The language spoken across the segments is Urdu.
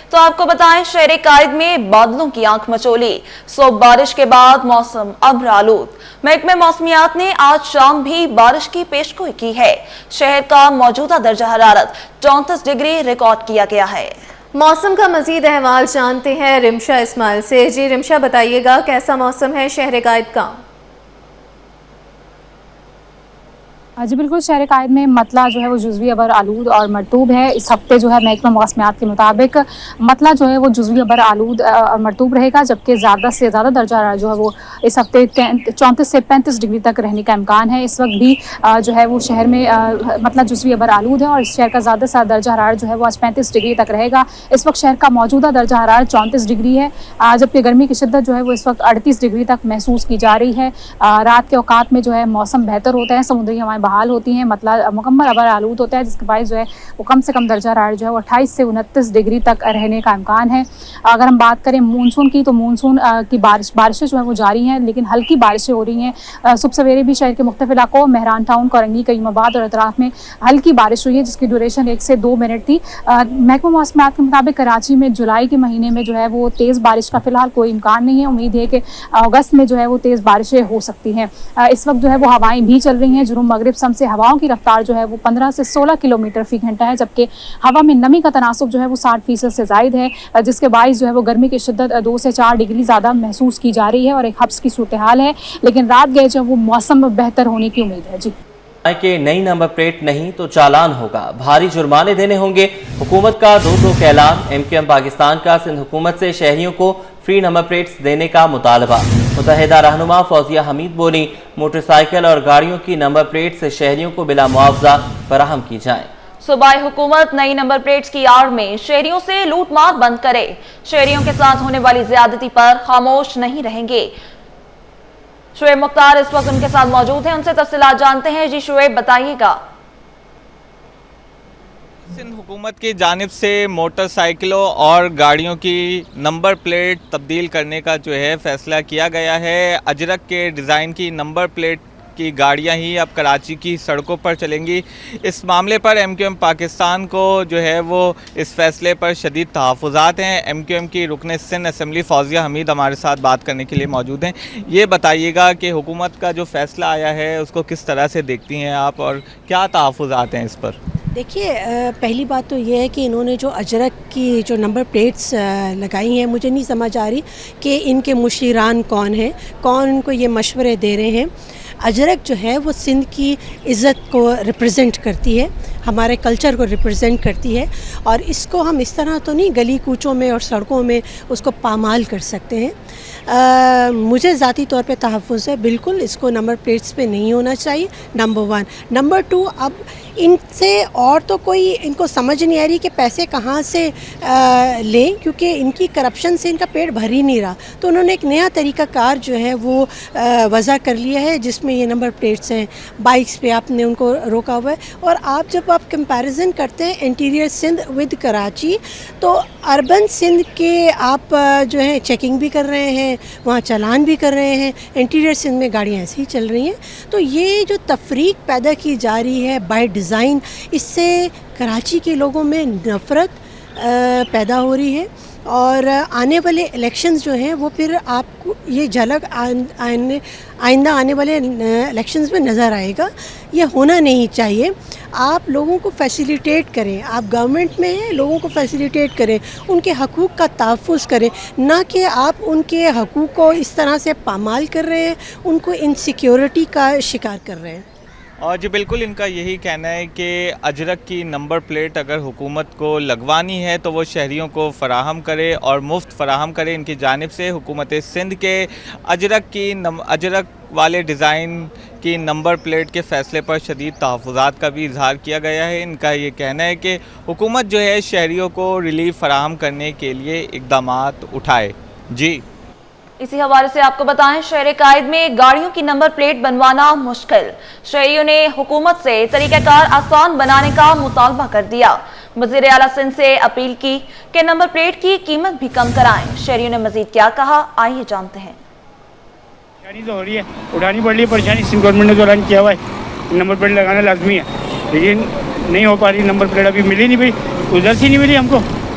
تو آپ کو بتائیں شہر قائد میں بادلوں کی آنکھ مچولی، صبح بارش کے بعد موسم ابر آلود۔ محکمہ موسمیات نے آج شام بھی بارش کی پیشگوئی کی ہے۔ شہر کا موجودہ درجہ حرارت 34 ڈگری ریکارڈ کیا گیا ہے۔ موسم کا مزید احوال جانتے ہیں رمشا اسماعیل سے۔ جی رمشا، بتائیے گا کیسا موسم ہے شہر قائد کا؟ جی بالکل، شہر قائد میں مطلع جو ہے وہ جزوی ابر آلود اور مرطوب ہے۔ اس ہفتے جو ہے محکمہ موسمیات کے مطابق مطلع جو ہے وہ جزوی ابر آلود اور مرطوب رہے گا، جبکہ زیادہ سے زیادہ درجہ حرارت جو ہے وہ اس ہفتے 34 سے 35 ڈگری تک رہنے کا امکان ہے۔ اس وقت بھی جو ہے وہ شہر میں مطلع جزوی ابر آلود ہے اور اس شہر کا زیادہ سے زیادہ درجہ حرارت جو ہے وہ آج 35 ڈگری تک رہے گا۔ اس وقت شہر کا موجودہ درجہ حرارت 34 ڈگری ہے، جبکہ گرمی کی شدت جو ہے وہ اس وقت 38 ڈگری تک محسوس کی جا رہی ہے۔ رات کے اوقات میں جو ہے موسم بہتر ہوتا ہے، سمندری ہوائیں بحال ہوتی ہیں، مطلع مکمل ابر آلود ہوتا ہے، جس کے باعث جو ہے وہ کم سے کم درجہ حرارت جو ہے وہ 28 سے 29 ڈگری تک رہنے کا امکان ہے۔ اگر ہم بات کریں مونسون کی، تو مونسون کی بارشیں جو ہے وہ جاری ہیں، لیکن ہلکی بارشیں ہو رہی ہیں۔ صبح سویرے بھی شہر کے مختلف علاقوں مہران ٹاؤن، کورنگی، کریم آباد اور اطراف میں ہلکی بارش ہوئی ہے، جس کی ڈیوریشن 1 سے 2 منٹ تھی۔ محکمہ موسمیات کے مطابق کراچی میں جولائی کے مہینے میں جو ہے وہ تیز بارش کا فی الحال کوئی امکان نہیں ہے۔ امید ہے کہ اگست میں جو ہے وہ تیز بارشیں ہو سکتی ہیں۔ اس وقت جو ہے وہ ہوائیں بھی چل رہی ہیں، جنوب مغرب سمت سے ہواؤں کی رفتار جو ہے وہ 15 سے 16 کلومیٹر فی گھنٹہ ہے، جبکہ ہوا میں نمی کا تناسب جو ہے وہ 60% سے زائد ہے، جس کے باعث جو ہے وہ گرمی کی شدت 2 سے 4 ڈگری زیادہ محسوس کی جا رہی ہے اور ایک حبس کی صورتحال ہے، لیکن رات گئے جو وہ موسم بہتر ہونے کی امید ہے۔ جی کہ نئی نمبر پلیٹ نہیں تو چالان ہوگا، بھاری جرمانے دینے ہوں گے، حکومت کا دو ٹوک اعلان۔ MQM پاکستان کا سندھ حکومت سے شہریوں کو فری نمبر پلیٹس دینے کا مطالبہ۔ متحدہ رہنما فوزیہ حمید بولی، موٹر سائیکل اور گاڑیوں کی نمبر پلیٹس شہریوں کو بلا معاوضہ فراہم کی جائیں۔ صوبائی حکومت نئی نمبر پلیٹس کی آڑ میں شہریوں سے لوٹ مار بند کرے، شہریوں کے ساتھ ہونے والی زیادتی پر خاموش نہیں رہیں گے۔ شعیب مختار اس وقت ان کے ساتھ موجود ہیں، ان سے تفصیلات جانتے ہیں۔ جی شعیب، بتائیے گا۔ سندھ حکومت کی جانب سے موٹر سائیکلوں اور گاڑیوں کی نمبر پلیٹ تبدیل کرنے کا جو ہے فیصلہ کیا گیا ہے۔ اجرک کے ڈیزائن کی نمبر پلیٹ کی گاڑیاں ہی اب کراچی کی سڑکوں پر چلیں گی۔ اس معاملے پر MQM پاکستان کو جو ہے وہ اس فیصلے پر شدید تحفظات ہیں۔ MQM کی رکن سندھ اسمبلی فوزیہ حمید ہمارے ساتھ بات کرنے کے لیے موجود ہیں۔ یہ بتائیے گا کہ حکومت کا جو فیصلہ آیا ہے اس کو کس طرح سے دیکھتی ہیں آپ اور کیا تحفظات ہیں اس پر؟ دیکھیے، پہلی بات تو یہ ہے کہ انہوں نے جو اجرک کی جو نمبر پلیٹس لگائی ہیں، مجھے نہیں سمجھ آ رہی کہ ان کے مشیران کون ہیں، کون ان کو یہ مشورے دے رہے ہیں۔ اجرک جو ہے وہ سندھ کی عزت کو ریپرزینٹ کرتی ہے، ہمارے کلچر کو ریپرزینٹ کرتی ہے، اور اس کو ہم اس طرح تو نہیں گلی کوچوں میں اور سڑکوں میں اس کو پامال کر سکتے ہیں۔ مجھے ذاتی طور پہ تحفظ ہے، بالکل اس کو نمبر پلیٹس پہ نہیں ہونا چاہیے، نمبر 1۔ نمبر 2، اب ان سے اور تو کوئی ان کو سمجھ نہیں آ رہی کہ پیسے کہاں سے لیں، کیونکہ ان کی کرپشن سے ان کا پیٹ بھر ہی نہیں رہا، تو انہوں نے ایک نیا طریقہ کار جو ہے وہ وضع کر لیا ہے، جس میں یہ نمبر پلیٹس ہیں۔ بائکس پہ آپ نے ان کو روکا ہوا ہے، اور جب آپ کمپیریزن کرتے ہیں انٹیریئر سندھ ود کراچی، تو اربن سندھ کے آپ جو ہے چیکنگ بھی کر رہے ہیں، وہاں چالان بھی کر رہے ہیں، انٹیریئر سندھ میں گاڑیاں ایسے ہی چل رہی ہیں۔ تو یہ جو تفریق پیدا کی جا رہی ہے بائی ڈیزائن، اس سے کراچی کے لوگوں میں نفرت پیدا ہو رہی ہے، اور آنے والے الیکشنز جو ہیں وہ پھر آپ کو یہ جھلک آئندہ آنے والے الیکشنز میں نظر آئے گا۔ یہ ہونا نہیں چاہیے۔ آپ لوگوں کو فیسیلیٹیٹ کریں، آپ گورنمنٹ میں ہیں، لوگوں کو فیسیلیٹیٹ کریں، ان کے حقوق کا تحفظ کریں، نہ کہ آپ ان کے حقوق کو اس طرح سے پامال کر رہے ہیں، ان کو انسیکیورٹی کا شکار کر رہے ہیں۔ اور جی بالکل، ان کا یہی کہنا ہے کہ اجرک کی نمبر پلیٹ اگر حکومت کو لگوانی ہے تو وہ شہریوں کو فراہم کرے اور مفت فراہم کرے۔ ان کی جانب سے حکومت سندھ کے اجرک والے ڈیزائن کی نمبر پلیٹ کے فیصلے پر شدید تحفظات کا بھی اظہار کیا گیا ہے۔ ان کا یہ کہنا ہے کہ حکومت جو ہے شہریوں کو ریلیف فراہم کرنے کے لیے اقدامات اٹھائے۔ جی اسی حوالے سے آپ کو بتائیں، شہر قائد میں گاڑیوں کی نمبر پلیٹ بنوانا مشکل، شہریوں نے حکومت سے طریقہ کار آسان بنانے کا مطالبہ کر دیا۔ وزیر اعلیٰ سندھ سے اپیل کی کہ نمبر پلیٹ کی قیمت بھی کم کرائیں۔ شہریوں نے مزید کیا کہا، آئیے جانتے ہیں۔ پریشانی تو ہو رہی ہے، اٹھانی پڑ رہی ہے پریشانی، سندھ گورنمنٹ نے تو اعلان کیا ہوا ہے نمبر پلیٹ لگانا لازمی ہے، لیکن نہیں ہو پا رہی نمبر پلیٹ، ابھی ملی نہیں بھائی، ادھر سے نہیں ملی ہم کو،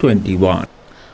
21।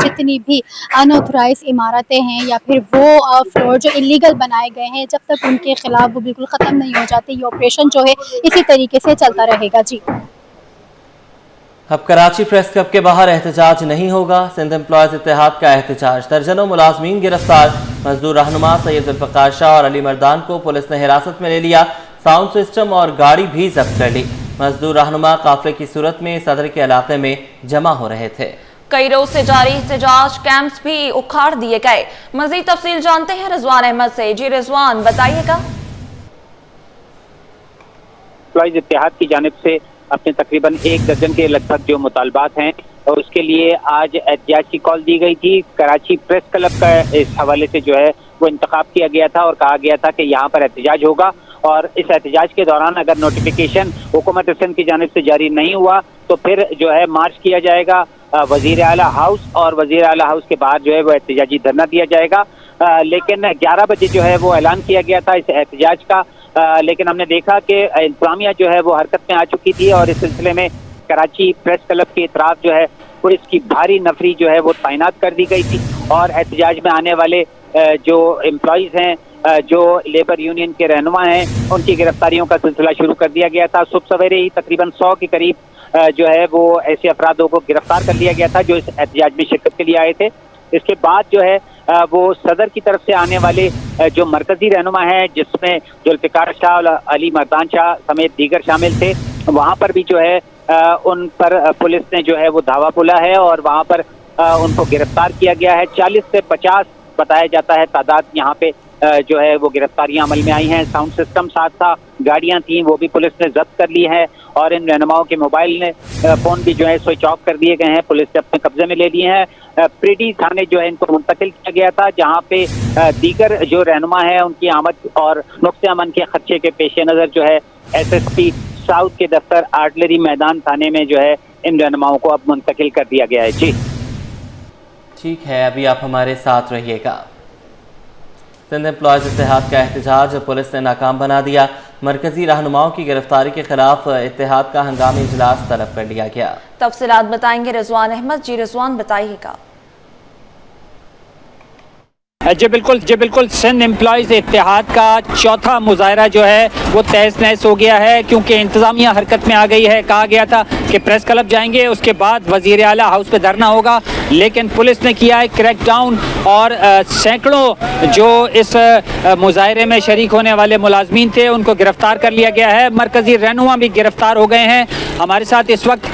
جتنی بھی انآتھورائز عمارتیں ہیں یا پھر وہ فلور جو انلیگل بنائے گئے ہیں، جب تک ان کے خلاف وہ بالکل ختم نہیں ہو جاتے، یہ آپریشن جو ہے اسی طریقے سے چلتا رہے گا۔ جی اب کراچی پریس کلب کے باہر احتجاج نہیں ہوگا، سندھ امپلائیز اتحاد کا احتجاج، درجنوں ملازمین گرفتار، مزدور رہنما سید ذوالفقار شاہ اور علی مردان کو پولیس نے حراست میں لے لیا، ساؤنڈ سسٹم اور گاڑی بھی ضبط کر لی۔ مزدور رہنما قافلے کی صورت میں صدر کے علاقے میں جمع ہو رہے تھے۔ کئی روز سے جاری احتجاج کیمپس بھی اکھاڑ دیے گئے، مزید تفصیل جانتے ہیں رضوان احمد سے۔ جی رضوان بتائیے گا۔ امپلائیز اتحاد کی جانب سے اپنے تقریباً 1 درجن کے لگ بھگ جو مطالبات ہیں اور اس کے لیے آج احتجاج کی کال دی گئی تھی۔ کراچی پریس کلب کا اس حوالے سے جو ہے وہ انتخاب کیا گیا تھا اور کہا گیا تھا کہ یہاں پر احتجاج ہوگا، اور اس احتجاج کے دوران اگر نوٹیفیکیشن حکومت سندھ کی جانب سے جاری نہیں ہوا تو پھر جو ہے مارچ کیا جائے گا وزیر اعلیٰ ہاؤس، اور وزیر اعلیٰ ہاؤس کے باہر جو ہے وہ احتجاجی دھرنا دیا جائے گا۔ لیکن 11 بجے جو ہے وہ اعلان کیا گیا تھا اس احتجاج کا، لیکن ہم نے دیکھا کہ انتظامیہ جو ہے وہ حرکت میں آ چکی تھی اور اس سلسلے میں کراچی پریس کلب کی اطراف جو ہے پولیس کی بھاری نفری جو ہے وہ تعینات کر دی گئی تھی، اور احتجاج میں آنے والے جو امپلائیز ہیں، جو لیبر یونین کے رہنما ہیں، ان کی گرفتاریوں کا سلسلہ شروع کر دیا گیا تھا۔ صبح سویرے ہی تقریباً 100 کے قریب جو ہے وہ ایسے افرادوں کو گرفتار کر لیا گیا تھا جو اس احتجاج میں شرکت کے لیے آئے تھے۔ اس کے بعد جو ہے وہ صدر کی طرف سے آنے والے جو مرکزی رہنما ہیں، جس میں ذوالفقار شاہ اور علی مردان شاہ سمیت دیگر شامل تھے، وہاں پر بھی جو ہے ان پر پولیس نے جو ہے وہ دھاوا بولا ہے اور وہاں پر ان کو گرفتار کیا گیا ہے۔ 40 سے 50 بتایا جاتا ہے تعداد یہاں پہ جو ہے وہ گرفتاریاں عمل میں آئی ہیں۔ ساؤنڈ سسٹم ساتھ تھا، گاڑیاں تھیں، وہ بھی پولیس نے ضبط کر لی ہے، اور ان رہنماؤں کے موبائل نے فون بھی جو ہے سوئچ آف کر دیے گئے ہیں، پولیس نے اپنے قبضے میں لے لیے ہیں۔ پریڈی تھانے جو ہے ان کو منتقل کیا گیا تھا، جہاں پہ دیگر جو رہنما ہیں ان کی آمد اور نقطۂ امن کے خدشے کے پیش نظر جو ہے SSP ساؤتھ کے دفتر آرٹلری میدان تھانے میں جو ہے ان رہنماؤں کو اب منتقل کر دیا گیا ہے۔ جی ٹھیک ہے، ابھی آپ ہمارے ساتھ رہیے گا۔ سندھ امپلائیز اتحاد کا احتجاج پولیس نے ناکام بنا دیا، مرکزی رہنماؤں کی گرفتاری کے خلاف اتحاد کا ہنگامی اجلاس طلب کر لیا گیا۔ تفصیلات بتائیں گے رضوان احمد۔ جی رضوان بتائیے گا۔ جی بالکل سندھ امپلائیز اتحاد کا چوتھا مظاہرہ جو ہے وہ تہس نہس ہو گیا ہے، کیونکہ انتظامیہ حرکت میں آ گئی ہے۔ کہا گیا تھا کہ پریس کلب جائیں گے، اس کے بعد وزیر اعلیٰ ہاؤس پہ دھرنا ہوگا، لیکن پولیس نے کیا ہے کریک ڈاؤن، اور سینکڑوں جو اس مظاہرے میں شریک ہونے والے ملازمین تھے ان کو گرفتار کر لیا گیا ہے۔ مرکزی رہنما بھی گرفتار ہو گئے ہیں۔ ہمارے ساتھ اس وقت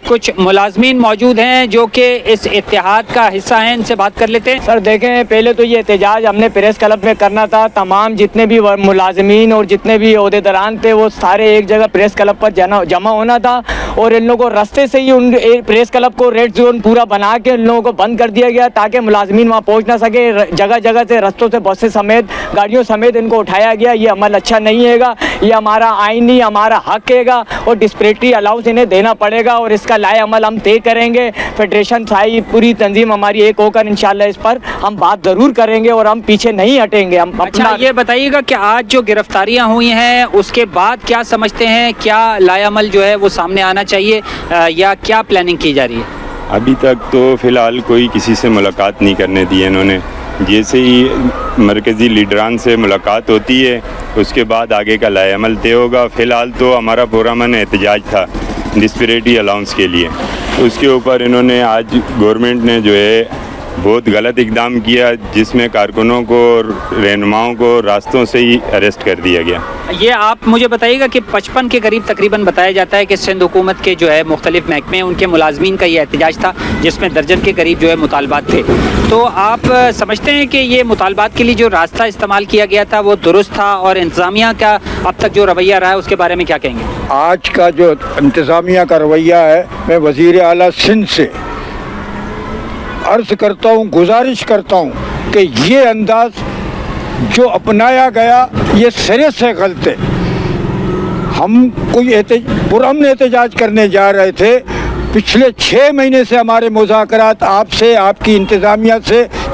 کچھ ملازمین موجود ہیں جو کہ اس اتحاد کا حصہ ہیں، ان سے بات کر لیتے ہیں۔ سر دیکھیں، پہلے تو یہ احتجاج ہم نے پریس کلب میں کرنا تھا، تمام جتنے بھی ملازمین اور جتنے بھی عہدیداران تھے وہ سارے ایک جگہ پریس کلب پر جمع ہونا تھا، اور ان لوگوں کو راستے سے ہی ان پریس کلب کو ریڈ زون پورا بنا کے ان لوگوں کو بند کر دیا گیا تاکہ ملازمین وہاں پہنچ نہ سکے۔ جگہ جگہ سے رستوں سے بسیں سمیت گاڑیوں سمیت ان کو اٹھایا گیا۔ یہ عمل اچھا نہیں ہے گا، یہ ہمارا آئینی ہمارا حق ہے گا، اور ڈسپریٹری الاؤنس انہیں دینا پڑے گا، اور اس کا لائے عمل ہم طے کریں گے۔ فیڈریشن سائی پوری تنظیم ہماری ایک ہو کر انشاءاللہ اس پر ہم بات ضرور کریں گے اور ہم پیچھے نہیں ہٹیں گے۔ ہم اچھا یہ بتائیے گا کہ آج جو گرفتاریاں ہوئی ہیں اس کے بعد کیا سمجھتے ہیں، کیا لائے عمل جو ہے وہ سامنے آنا چاہیے یا کیا پلاننگ کی جا رہی ہے؟ ابھی تک تو فی الحال کوئی کسی سے ملاقات نہیں کرنے دی ہے انہوں نے۔ جیسے ہی مرکزی لیڈران سے ملاقات ہوتی ہے اس کے بعد آگے کا لائے عمل طے ہوگا۔ فی الحال تو ہمارا پرامن احتجاج تھا ڈسپریٹی الاؤنس کے لیے، اس کے اوپر انہوں نے آج گورنمنٹ نے جو ہے بہت غلط اقدام کیا، جس میں کارکنوں کو رہنماؤں کو راستوں سے ہی اریسٹ کر دیا گیا۔ یہ آپ مجھے بتائیے گا کہ 55 کے قریب تقریباً بتایا جاتا ہے کہ سندھ حکومت کے جو ہے مختلف محکمے ان کے ملازمین کا یہ احتجاج تھا، جس میں درجن کے قریب جو ہے مطالبات تھے۔ تو آپ سمجھتے ہیں کہ یہ مطالبات کے لیے جو راستہ استعمال کیا گیا تھا وہ درست تھا، اور انتظامیہ کا اب تک جو رویہ رہا ہے اس کے بارے میں کیا کہیں گے؟ آج کا جو انتظامیہ کا رویہ ہے، میں وزیر اعلیٰ سندھ سے عرض کرتا ہوں، گزارش کرتا ہوں کہ یہ انداز جو اپنایا گیا یہ سرے سے غلط ہے۔ ہم کوئی پرامن احتجاج کرنے جا رہے تھے، پچھلے 6 مہینے سے ہمارے مذاکرات آپ سے، آپ کی انتظامیہ سے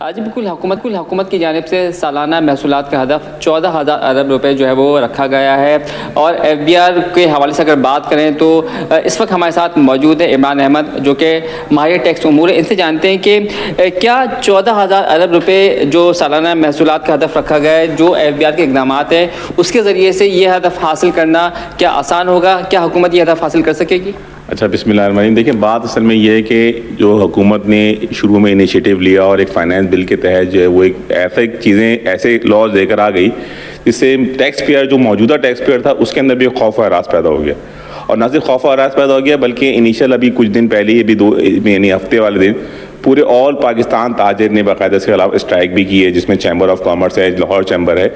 جی بالکل حکومت کی جانب سے سالانہ محصولات کا ہدف 14,000 ارب روپے جو ہے وہ رکھا گیا ہے، اور ایف بی آر کے حوالے سے اگر بات کریں تو اس وقت ہمارے ساتھ موجود ہے عمران احمد جو کہ ماہر ٹیکس امور ہے۔ ان سے جانتے ہیں کہ کیا 14,000 ارب روپے جو سالانہ محصولات کا ہدف رکھا گیا ہے، جو ایف بی آر کے اقدامات ہیں اس کے ذریعے سے یہ ہدف حاصل کرنا کیا آسان ہوگا؟ کیا حکومت یہ ہدف حاصل کر سکے گی؟ اچھا، بسم اللہ الرحمن الرحیم۔ دیکھیں، بات اصل میں یہ ہے کہ جو حکومت نے شروع میں انیشیٹو لیا اور ایک فائنانس بل کے تحت جو ہے وہ ایسے لاز لے کر آ گئی جس سے ٹیکس پیئر جو موجودہ ٹیکس پیئر تھا اس کے اندر بھی خوف و ہراس پیدا ہو گیا، اور نہ صرف خوف و ہراس پیدا ہو گیا بلکہ انیشیل ابھی کچھ دن پہلے ہی یعنی ہفتے والے دن پورے آل پاکستان تاجر نے باقاعدہ اس کے خلاف اسٹرائک بھی کی ہے، جس میں چیمبر آف کامرس ہے، لاہور چیمبر ہے۔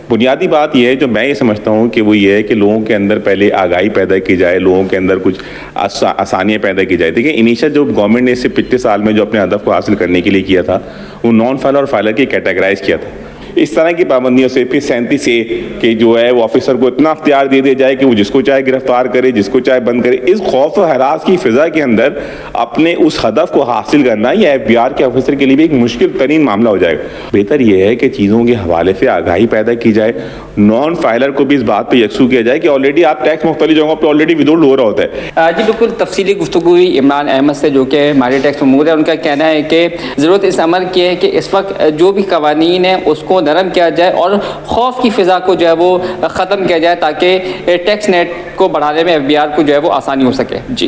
بنیادی بات یہ ہے جو میں یہ سمجھتا ہوں کہ وہ یہ ہے کہ لوگوں کے اندر پہلے آگاہی پیدا کی جائے، لوگوں کے اندر کچھ آسانیاں پیدا کی جائے۔ دیکھیں، انیشیل جو گورنمنٹ نے اس سے پچھلے سال میں جو اپنے ہدف کو حاصل کرنے کے لیے کیا تھا وہ نان فائلر اور فائلر کی کیٹیگرائز کیا تھا۔ اس طرح کی پابندیوں سے پھر 37A کہ جو ہے وہ آفیسر کو اتنا اختیار دے دیا جائے کہ وہ جس کو چاہے گرفتار کرے، جس کو چاہے بند کرے، اس خوف و ہراس کی فضا کے اندر اپنے اس ہدف کو حاصل کرنا یہ ایف بی آر کے آفیسر کے لیے بھی ایک مشکل ترین معاملہ ہو جائے گا۔ بہتر یہ ہے کہ چیزوں کے حوالے سے آگاہی پیدا کی جائے، نان فائلر کو بھی اس بات پہ یکسو کیا جائے کہ آلریڈی آپ ٹیکس مختلف جگہوں پہ آلریڈی ودھولڈ ہو رہا ہوتا ہے۔ جی بالکل تفصیلی گفتگو ہوئی عمران احمد سے جو کہ ماہر ٹیکس امور ہے۔ ان کا کہنا ہے کہ ضرورت اس عمل کی ہے کہ اس وقت جو بھی قوانین ہیں اس کو نرم کیا جائے اور خوف کی فضا کو جو ہے وہ ختم کیا جائے تاکہ ٹیکس نیٹ کو بڑھانے میں ایف بی آر کو جو ہے وہ آسانی ہو سکے۔ جی